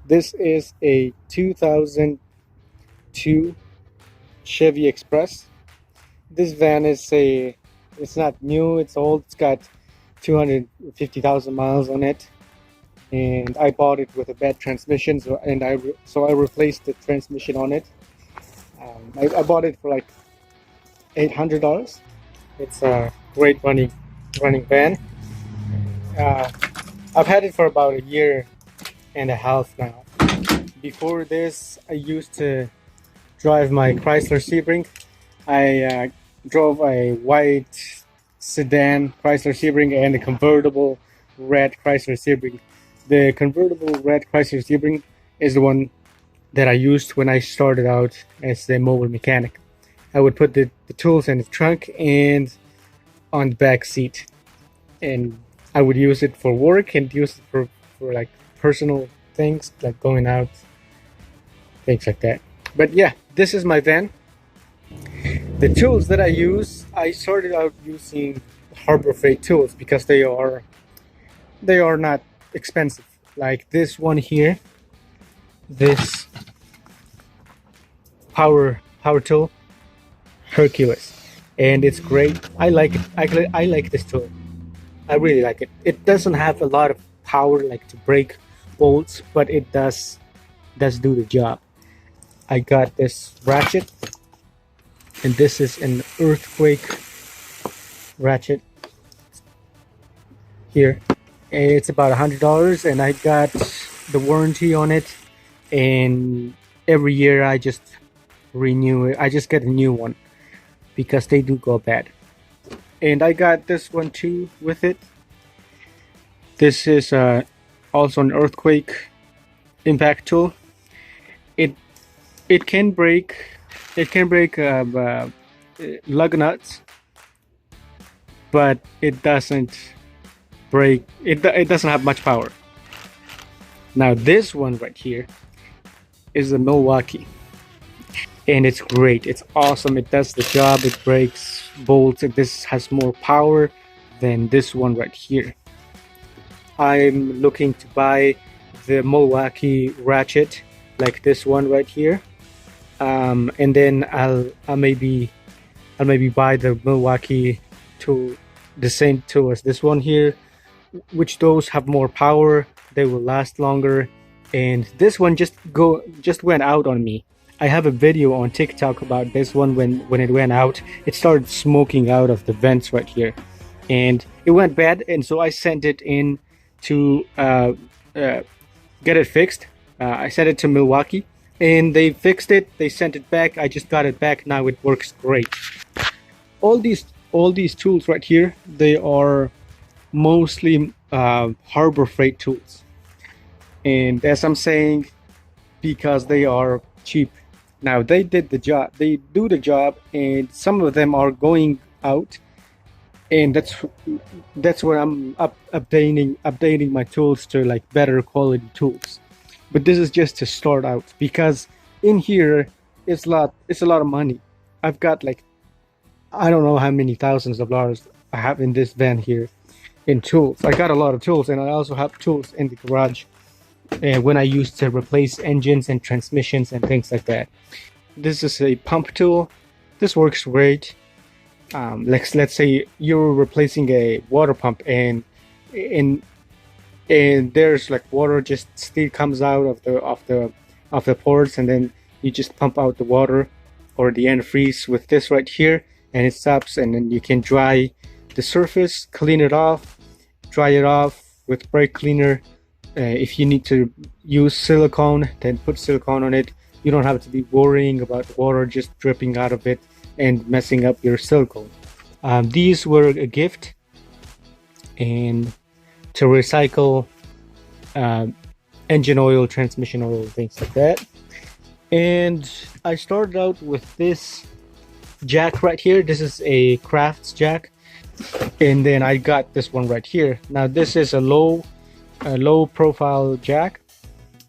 This is a 2002 Chevy Express. This van it's not new, it's old. It's got 250,000 miles on it, and I bought it with a bad transmission, so I replaced the transmission on it. I bought it for like $800. It's a great running van. Uh, I've had it for about a year and a half now. Before this, I used to drive my Chrysler Sebring. I drove a white sedan Chrysler Sebring and a convertible red Chrysler Sebring. The convertible red Chrysler Sebring is the one that I used when I started out as a mobile mechanic. I would put the tools in the trunk and on the back seat, and I would use it for work and use it for like personal things like going out, things like that. But yeah, this is my van. The tools that I use, I started out using Harbor Freight tools because they are not expensive. Like this one here, this power tool, Hercules, and it's great. I like it. I like this tool. I really like it. It doesn't have a lot of power like to break bolts, but it does do the job. I got this ratchet, and this is an earthquake ratchet here. It's about $100, and I got the warranty on it, and every year I just renew it. I just get a new one because they do go bad. And I got this one too with it. This is also an earthquake impact tool. It can break lug nuts, but it doesn't break. It doesn't have much power. Now this one right here is a Milwaukee, and it's great. It's awesome. It does the job. It breaks bolts. This has more power than this one right here. I'm looking to buy the Milwaukee ratchet, like this one right here, and then I'll maybe buy the Milwaukee tool, the same tool as this one here, which those have more power. They will last longer, and this one just went out on me. I have a video on TikTok about this one. When it went out, it started smoking out of the vents right here, and it went bad, and so I sent it in to get it fixed. I sent it to Milwaukee, and they fixed it. They sent it back. I just got it back. Now it works great. All these tools right here, they are mostly Harbor Freight tools, and as I'm saying, because they are cheap. Now they did the job. They do the job, and some of them are going out, and that's where I'm updating my tools to like better quality tools. But this is just to start out, because in here it's a lot of money. I've got like, I don't know how many thousands of dollars I have in this van here in tools. I got a lot of tools, and I also have tools in the garage when I used to replace engines and transmissions and things like that. This is a pump tool. This works great. Let's say you're replacing a water pump, and there's like water just still comes out of the ports, and then you just pump out the water or the antifreeze with this right here, and it stops, and then you can dry the surface, clean it off, dry it off with brake cleaner. If you need to use silicone, then put silicone on it. You don't have to be worrying about water just dripping out of it and messing up your silicone. These were a gift, and to recycle engine oil, transmission oil, things like that. And I started out with this jack right here. This is a Crafts jack, and then I got this one right here. Now this is a low profile jack,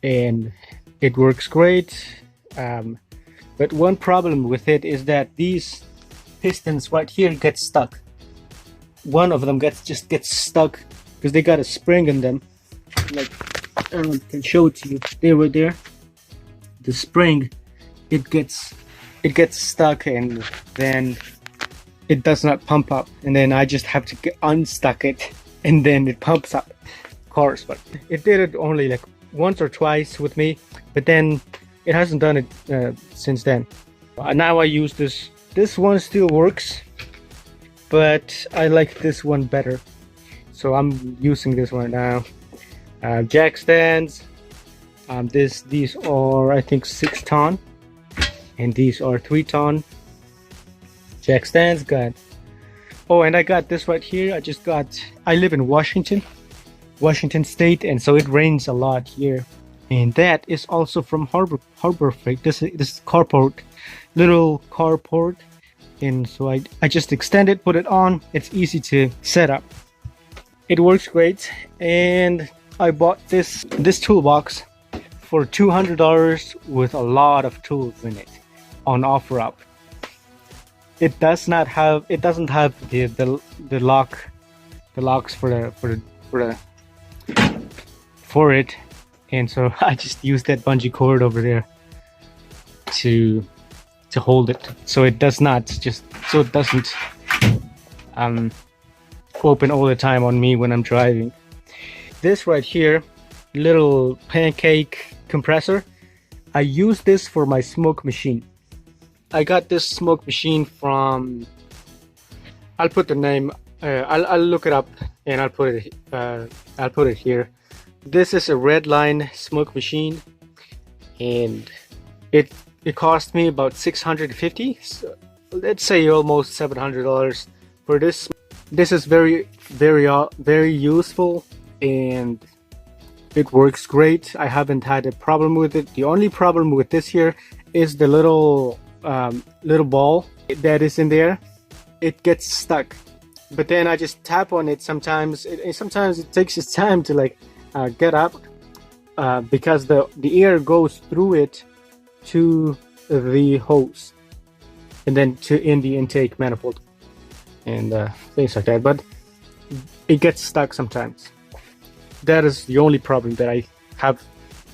and it works great, but one problem with it is that these pistons right here get stuck. One of them gets stuck because they got a spring in them. Like Can show it to you. There, right there. The spring, it gets stuck, and then it does not pump up, and then I just have to unstuck it, and then it pumps up. Of course, but it did it only like once or twice with me, but then it hasn't done it since then. Now I use this. This one still works, but I like this one better, so I'm using this one now. Jack stands. These are, I think, 6-ton, and these are 3-ton. Jack stands. Got. Oh, and I got this right here. I live in Washington State, and so it rains a lot here. And that is also from Harbor Freight. This is carport, little carport, and so I just extend it, put it on. It's easy to set up. It works great, and I bought this toolbox for $200 with a lot of tools in it on OfferUp. It doesn't have the locks for it, and so I just used that bungee cord over there to hold it, so it doesn't open all the time on me when I'm driving. This right here, little pancake compressor, I use this for my smoke machine. I got this smoke machine from, I'll put the name, I'll look it up and I'll put it here. This is a Redline smoke machine, and it cost me about $650, so let's say almost $700 for this. This is very useful, and it works great. I haven't had a problem with it. The only problem with this here is the little ball that is in there. It gets stuck, but then I just tap on it. Sometimes it takes its time to like get up, because the air goes through it to the hose and then in the intake manifold and things like that, but it gets stuck sometimes. That is the only problem that I have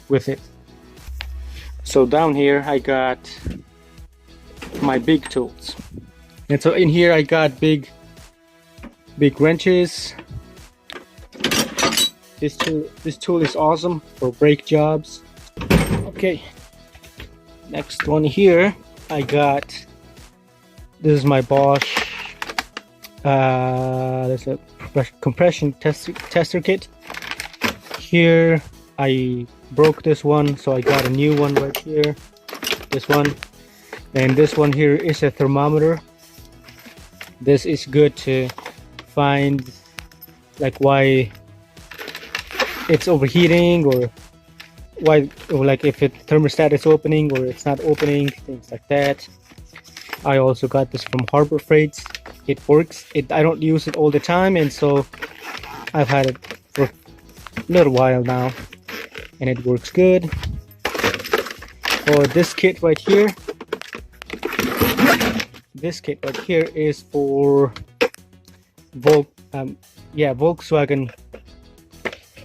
with it. So down here I got my big tools, and so in here I got big wrenches. This tool is awesome for brake jobs. Okay, next one here I got, this is my Bosch, there's a compression tester kit. Here I broke this one, so I got a new one right here, this one. And this one here is a thermometer. This is good to find like why it's overheating, or like if it thermostat is opening or it's not opening, things like that. I also got this from Harbor Freight. It works. I don't use it all the time, and so I've had it for a little while now, and it works good. Or this kit right here. This kit right here is for Volkswagen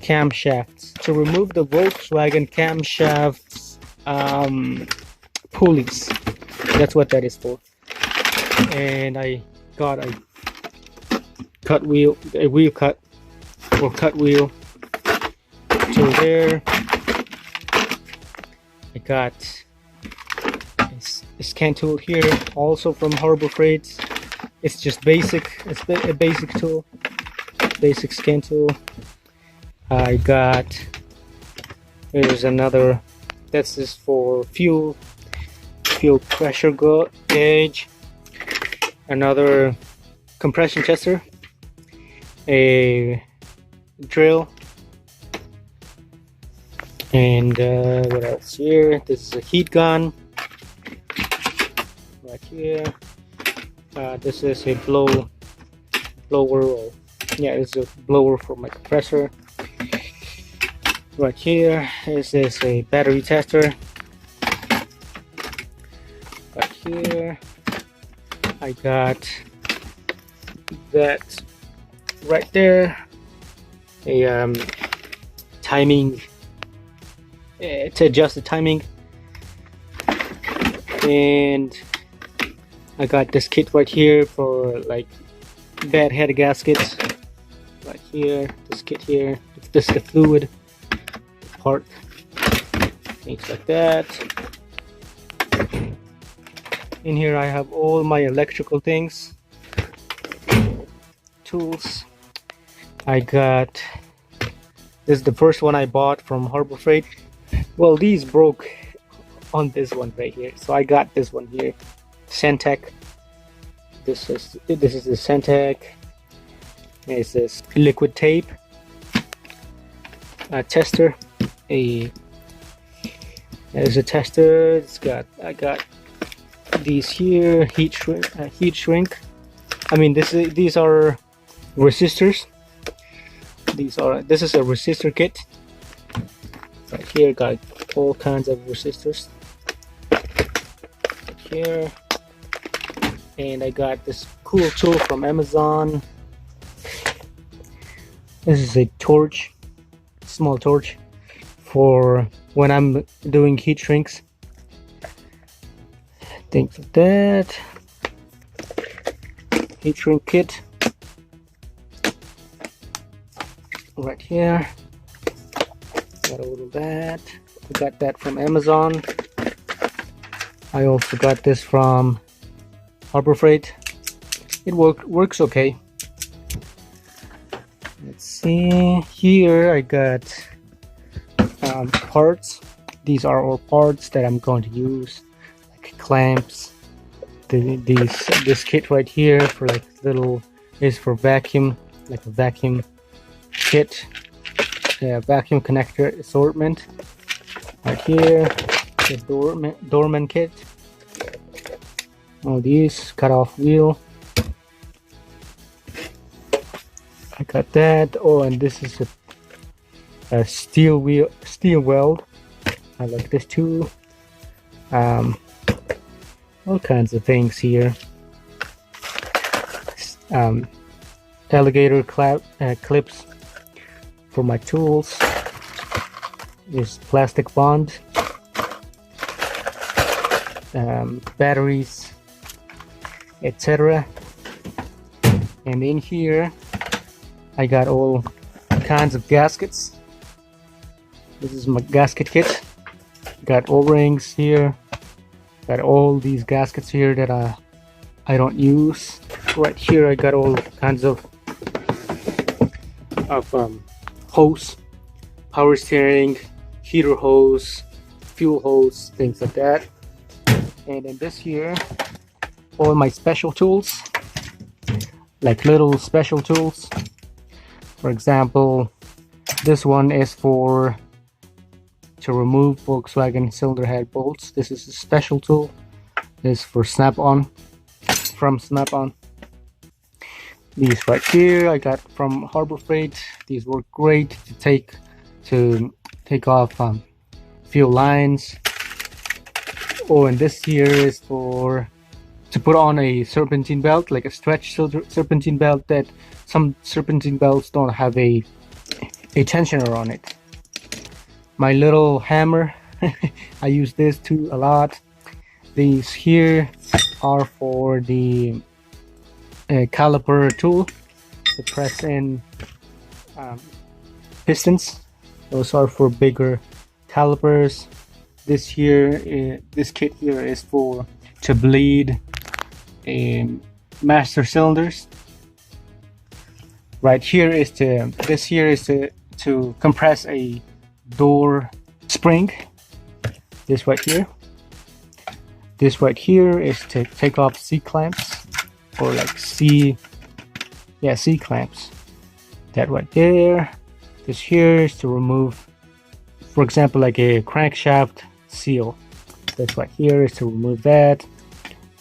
camshafts. To remove the Volkswagen camshafts pulleys, that's what that is for. And I got a wheel cut to there. I got a scan tool here, also from Harbor Freight. It's just basic. It's a basic tool, basic scan tool. I got, there's another, that's just for fuel pressure gauge. Another compression tester, a drill, and what else here? This is a heat gun right here. This is a blower, or yeah, this is a blower for my compressor. Right here is this a battery tester. Right here I got that right there, a timing to adjust the timing. And I got this kit right here for like bad head gaskets. Right here, this kit here. This is the fluid part, things like that. In here I have all my electrical things, tools. I got, this is the first one I bought from Harbor Freight. Well, these broke on this one right here, so I got this one here, Centec. This is the Centec. It's this liquid tape, a tester, there's a tester. I got these here, heat shrink. I mean, these are resistors. This is a resistor kit. Right here, got all kinds of resistors. Right here, and I got this cool tool from Amazon. This is a torch, small torch, for when I'm doing heat shrinks, things like that. Heat shrink kit right here. Got a little that. I got that from Amazon. I also got this from Harbor Freight. It works okay. Let's see, here I got parts. These are all parts that I'm going to use, like clamps. This kit right here for like little, is for vacuum, like a vacuum kit. Vacuum connector assortment. Right here, the doorman kit. All these, cut off wheel. I got that. Oh, and this is a steel weld. I like this too. All kinds of things here. Alligator clips for my tools. This plastic bond. Batteries, etc. And in here I got all kinds of gaskets. This is my gasket kit. Got O-rings here. Got all these gaskets here that I don't use. Right here I got all kinds of hose, power steering, heater hose, fuel hose, things like that. And in this here, all my special tools, like little special tools. For example, this one is to remove Volkswagen cylinder head bolts. This is a special tool. This is for Snap-on, from Snap-on. These right here I got from Harbor Freight. These work great to take off fuel lines. Oh, and this here is to put on a serpentine belt, like a stretch serpentine belt, that some serpentine belts don't have a tensioner on it. My little hammer, I use this too a lot. These here are for the caliper tool to press in pistons. Those are for bigger calipers. This kit here is to bleed master cylinders. Right here is to compress a door spring. This right here. This right here is to take off C clamps, or like C clamps. That right there. This here is to remove, for example, like a crankshaft seal. This right here is to remove that.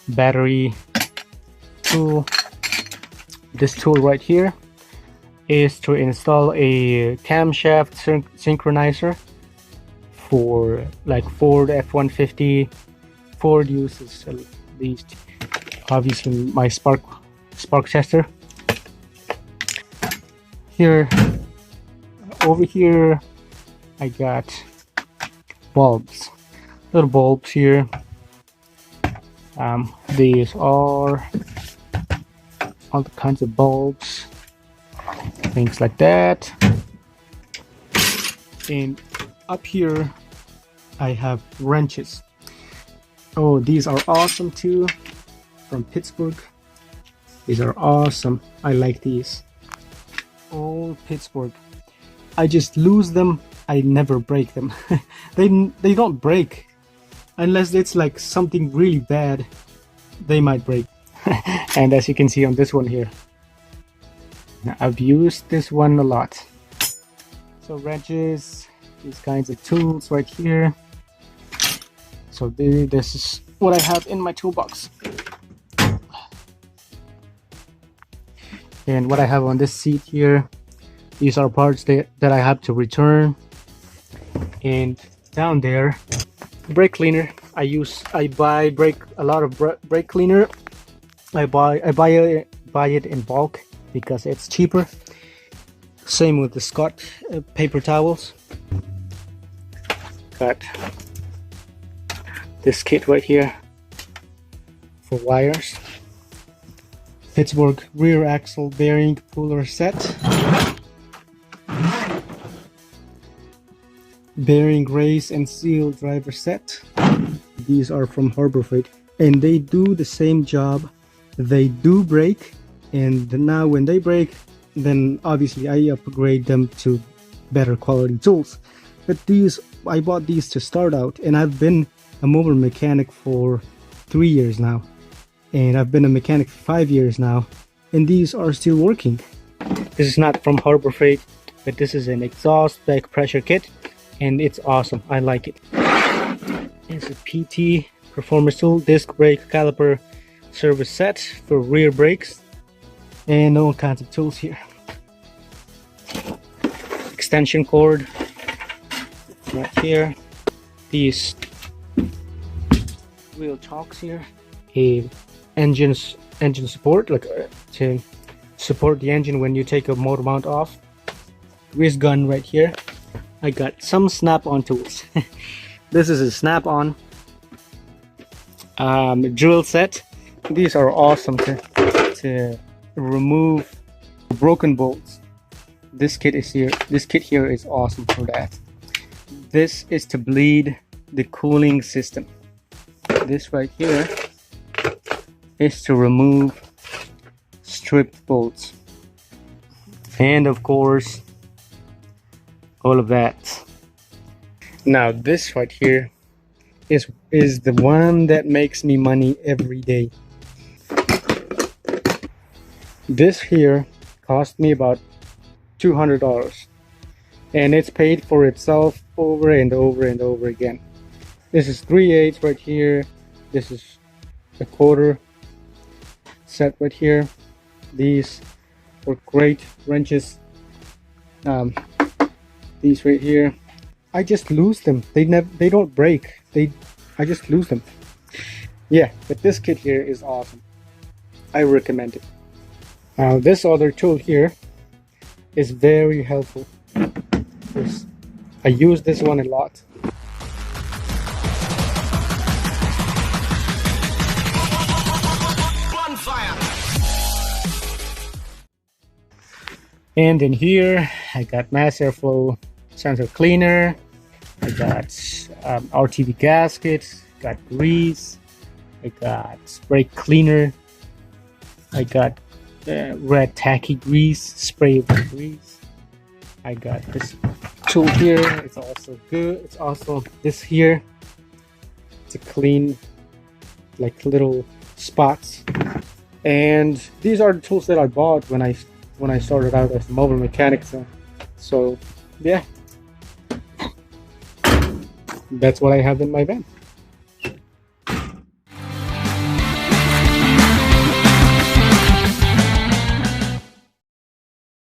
Battery tool. This tool right here is to install a camshaft synchronizer for like Ford F-150. Ford uses these. Obviously, my spark tester. Here, over here, I got bulbs. Little bulbs here. These are all the kinds of bulbs, things like that. And up here I have wrenches. Oh, these are awesome too, from Pittsburgh. These are awesome. I like these. Old Pittsburgh. I just lose them. I never break them. They don't break unless it's like something really bad. They might break. And as you can see on this one here, I've used this one a lot. So wrenches, these kinds of tools right here. So this is what I have in my toolbox. And what I have on this seat here, these are parts that I have to return. And down there, brake cleaner. I buy a lot of brake cleaner. I buy it in bulk because it's cheaper. Same with the Scott paper towels. Got this kit right here for wires. Pittsburgh rear axle bearing puller set. Bearing race and seal driver set. These are from Harbor Freight and they do the same job. They do break, and now when they break, then obviously I upgrade them to better quality tools. But these, I bought these to start out, and I've been a mobile mechanic for 3 years now, and I've been a mechanic for 5 years now, and these are still working. This is not from Harbor Freight, but this is an exhaust back pressure kit, and it's awesome. I like it. It's a PT performance tool, disc brake caliper service set for rear brakes, and all kinds of tools here. Extension cord right here. These wheel chocks here. A engine support, like to support the engine when you take a motor mount off. Grease gun right here. I got some snap-on tools. This is a snap-on drill set. These are awesome to remove broken bolts. This kit here is awesome for that. This is to bleed the cooling system. This right here is to remove stripped bolts. And of course, all of that. Now this right here is the one that makes me money every day. This here cost me about $200, and it's paid for itself over and over and over again. This is 3/8 right here. This is a quarter set right here. These were great wrenches. These right here, I just lose them. They don't break. I just lose them. Yeah, but this kit here is awesome. I recommend it. Now this other tool here is very helpful. I use this one a lot. Bonfire. And in here I got mass airflow sensor cleaner. I got RTV gasket, got grease, I got brake cleaner, I got red tacky grease, spray with grease. I got this tool here, it's also good. It's also this here to clean like little spots. And these are the tools that I bought when I started out as a mobile mechanic. So yeah, that's what I have in my van.